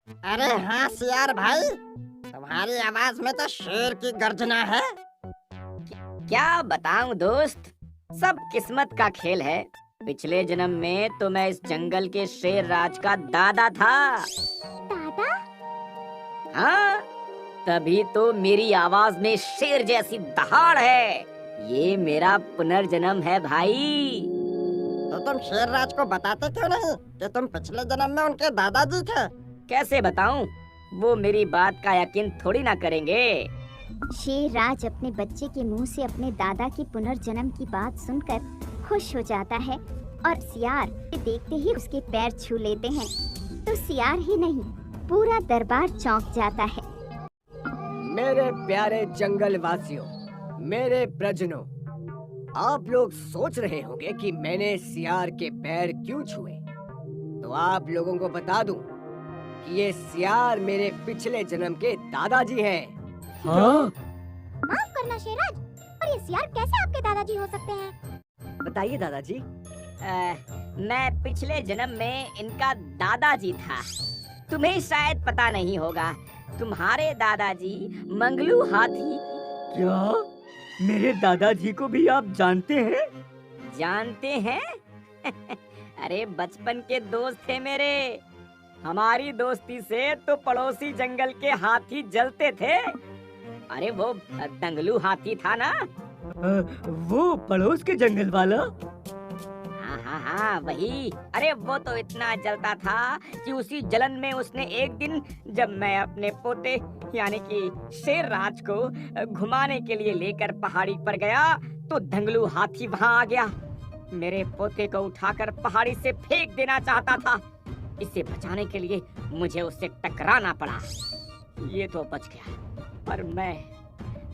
अरे हाँ सियार भाई, तुम्हारी आवाज में तो शेर की गर्जना है। क्या बताऊं दोस्त, सब किस्मत का खेल है। पिछले जन्म में तो मैं इस जंगल के शेर राज का दादा था। दादा? हाँ, तभी तो मेरी आवाज में शेर जैसी दहाड़ है। ये मेरा पुनर्जन्म है भाई। तो तुम शेर राज को बताते क्यों नहीं कि तुम पिछले जन्म में उनके दादाजी थे? कैसे बताऊं, वो मेरी बात का यकीन थोड़ी ना करेंगे। शेर राज अपने बच्चे के मुंह से अपने दादा की पुनर्जन्म की बात सुनकर खुश हो जाता है और सियार देखते ही उसके पैर छू लेते हैं। तो सियार ही नहीं, पूरा दरबार चौंक जाता है। मेरे प्यारे जंगल वासियों, मेरे प्रजनों, आप लोग सोच रहे होंगे कि मैंने सियार के पैर क्यों छुए। तो आप लोगों को बता दूं कि ये सियार मेरे पिछले जन्म के दादाजी हैं। हाँ? माफ करना शेरराज, पर ये सियार कैसे आपके दादाजी हो सकते हैं? बताइए दादाजी। मैं पिछले जन्म में इनका दादाजी था। तुम्हें शायद पता नहीं होगा, तुम्हारे दादाजी मंगलू हाथी। क्या मेरे दादाजी को भी आप जानते हैं? जानते हैं? अरे बचपन के दोस्त थे मेरे। हमारी दोस्ती से तो पड़ोसी जंगल के हाथी जलते थे। अरे वो दंगलू हाथी था ना? वो पड़ोस के जंगल वाला? हाँ हाँ हाँ वही। अरे वो तो इतना जलता था कि उसी जलन में उसने एक दिन, जब मैं अपने पोते यानी कि शेर राज को घुमाने के लिए लेकर पहाड़ी पर गया, तो दंगलू हाथी वहाँ आ गया। मेरे पोते को उठाकर पहाड़ी से फेंक देना चाहता था। इसे बचाने के लिए मुझे उससे टकराना पड़ा। ये तो बच गया, पर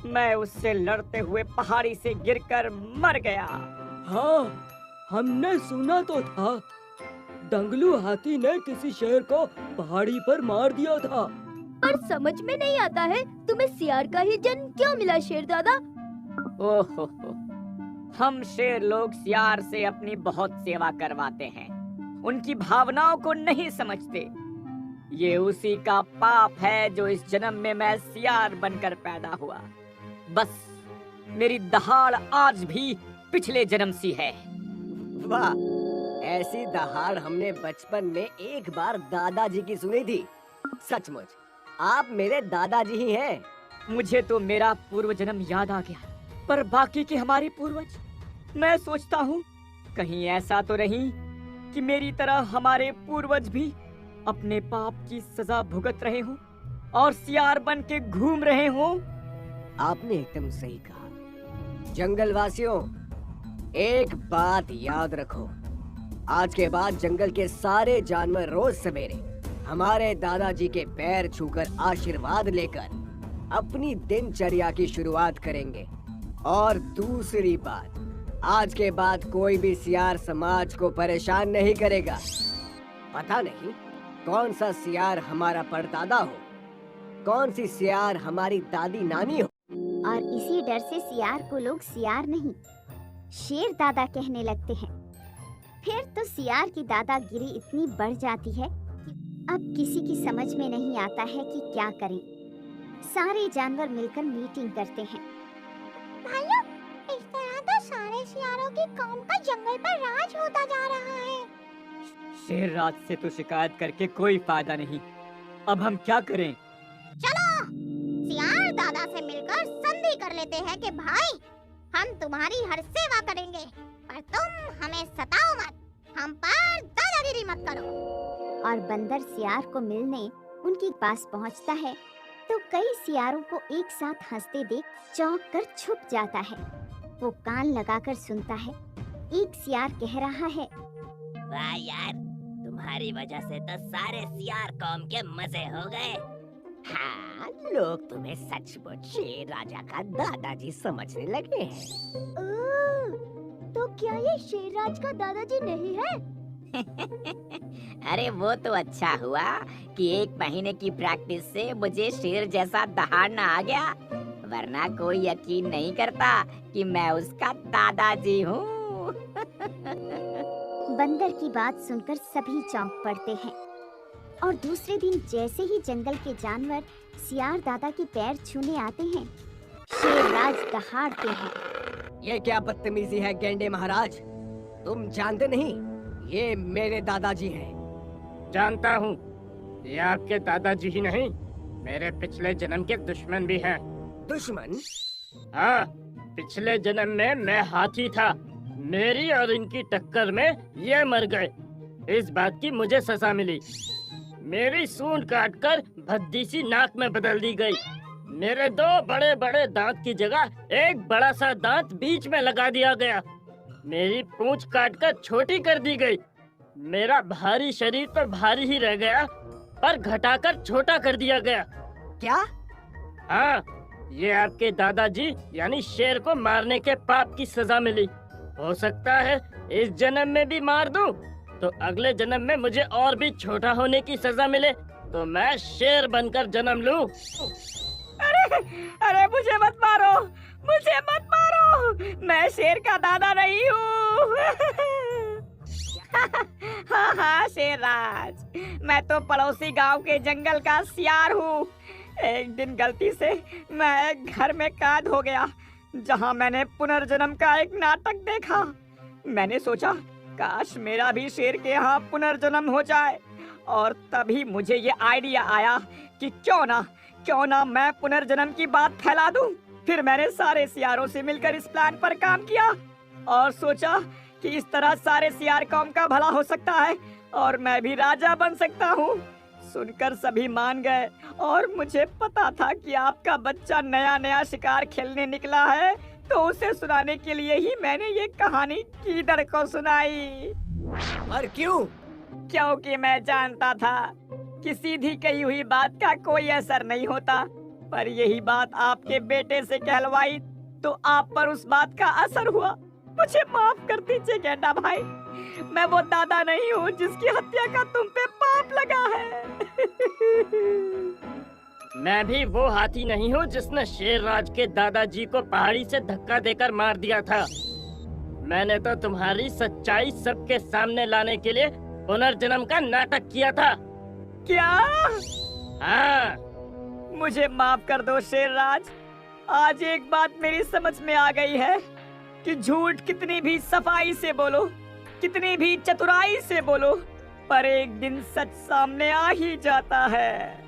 मैं उससे लड़ते हुए पहाड़ी से गिरकर मर गया। हाँ, हमने सुना तो था। दंगलू हाथी ने किसी शेर को पहाड़ी पर मार दिया था। पर समझ में नहीं आता है, तुम्हें सियार का ही जन्म क्यों मिला शेर दादा? ओहो, हम शेर लोग सियार से अपनी बहुत सेवा करवाते हैं, उनकी भावनाओं को नहीं समझते। ये उसी का पाप है जो इस जन्म में मैं सियार बनकर पैदा हुआ। बस मेरी दहाड़ आज भी पिछले जन्म सी है। वाह, ऐसी दहाड़ हमने बचपन में एक बार दादाजी की सुनी थी। सचमुच आप मेरे दादाजी ही हैं। मुझे तो मेरा पूर्व जन्म याद आ गया, पर बाकी के हमारे पूर्वज, मैं सोचता हूँ कहीं ऐसा तो नहीं कि मेरी तरह हमारे पूर्वज भी अपने पाप की सजा भुगत रहे हों और सियार बन के घूम रहे हों। आपने एकदम सही कहा। जंगल वासियों, एक बात याद रखो, आज के बाद जंगल के सारे जानवर रोज सवेरे हमारे दादाजी के पैर छूकर आशीर्वाद लेकर अपनी दिनचर्या की शुरुआत करेंगे। और दूसरी बात, आज के बाद कोई भी सियार समाज को परेशान नहीं करेगा। पता नहीं कौन सा सियार हमारा परदादा हो, कौन सी सियार हमारी दादी नानी हो। और इसी डर से सियार को लोग सियार नहीं, शेर दादा कहने लगते हैं। फिर तो सियार की दादागिरी इतनी बढ़ जाती है कि अब किसी की समझ में नहीं आता है कि क्या करें। सारे जानवर मिलकर मीटिंग करते हैं। भाइयों, इस तरह तो सारे सियारों की कौम का जंगल पर राज होता जा रहा है। शेर राज से तो शिकायत करके कोई फायदा नहीं। अब हम क्या करें? चलो सियार दादा से मिलकर संधि कर लेते हैं कि भाई, हम तुम्हारी हर सेवा करेंगे, पर तुम हमें सताओ मत, हम पर दादागिरी मत करो। और बंदर सियार को मिलने उनके पास पहुंचता है तो कई सियारों को एक साथ हंसते देख चौंक कर छुप जाता है। वो कान लगाकर सुनता है। एक सियार कह रहा है, वाह यार, तुम्हारी वजह से तो सारे सियार कौम के मजे हो गए। हाँ, लोग तुम्हें सचमुच शेर राजा का दादाजी समझने लगे हैं। ओह, तो क्या ये शेरराज का दादाजी नहीं है? अरे वो तो अच्छा हुआ कि 1 महीने की प्रैक्टिस से मुझे शेर जैसा दहाड़ना आ गया, वरना कोई यकीन नहीं करता कि मैं उसका दादाजी हूँ। बंदर की बात सुनकर सभी चौंक पड़ते हैं। और दूसरे दिन जैसे ही जंगल के जानवर सियार दादा के पैर छूने आते हैं, शेरराज दहाड़ते हैं। ये क्या बदतमीजी है गेंडे महाराज? तुम जानते नहीं, ये मेरे दादाजी हैं। जानता हूँ, ये आपके दादाजी ही नहीं, मेरे पिछले जन्म के दुश्मन भी हैं। दुश्मन? हाँ, पिछले जन्म में मैं हाथी था। मेरी और इनकी टक्कर में ये मर गए। इस बात की मुझे सजा मिली। मेरी सूंड काटकर भद्दी सी नाक में बदल दी गई। मेरे 2 बड़े बड़े दांत की जगह एक बड़ा सा दांत बीच में लगा दिया गया। मेरी पूंछ काटकर छोटी कर दी गई। मेरा भारी शरीर तो भारी ही रह गया, पर घटाकर छोटा कर दिया गया। क्या? हाँ, ये आपके दादाजी यानी शेर को मारने के पाप की सजा मिली। हो सकता है इस जन्म में भी मार दूं, तो अगले जन्म में मुझे और भी छोटा होने की सजा मिले, तो मैं शेर बनकर जन्म लूं। अरे अरे मुझे मत मारो, मुझे मत मारो, मैं शेर का दादा नहीं हूँ। हाँ हाँ शेरराज, मैं तो पड़ोसी गांव के जंगल का सियार हूँ। एक दिन गलती से मैं एक घर में कैद हो गया, जहाँ मैंने पुनर्जन्म का एक नाटक देखा। मैंने सोचा काश मेरा भी शेर के यहाँ पुनर्जन्म हो जाए, और तभी मुझे ये आइडिया आया कि क्यों ना मैं पुनर्जन्म की बात फैला दूं। फिर मैंने सारे सियारों से मिलकर इस प्लान पर काम किया और सोचा कि इस तरह सारे सियार कौम का भला हो सकता है और मैं भी राजा बन सकता हूँ। सुनकर सभी मान गए, और मुझे पता था कि आपका बच्चा नया नया शिकार खेलने निकला है, तो उसे सुनाने के लिए ही मैंने ये कहानी कीदड़ को सुनाई। और क्यों? क्योंकि मैं जानता था कि सीधी कही हुई बात का कोई असर नहीं होता, पर यही बात आपके बेटे से कहलवाई तो आप पर उस बात का असर हुआ। मुझे माफ कर दीजिए गेंडा भाई, मैं वो दादा नहीं हूँ जिसकी हत्या का तुम पे पाप लगा है। मैं भी वो हाथी नहीं हूँ जिसने शेरराज के दादाजी को पहाड़ी से धक्का देकर मार दिया था। मैंने तो तुम्हारी सच्चाई सबके सामने लाने के लिए पुनर्जन्म का नाटक किया था। क्या? हाँ। मुझे माफ कर दो शेरराज, आज एक बात मेरी समझ में आ गई है कि झूठ कितनी भी सफाई से बोलो, कितनी भी चतुराई से बोलो, पर एक दिन सच सामने आ ही जाता है।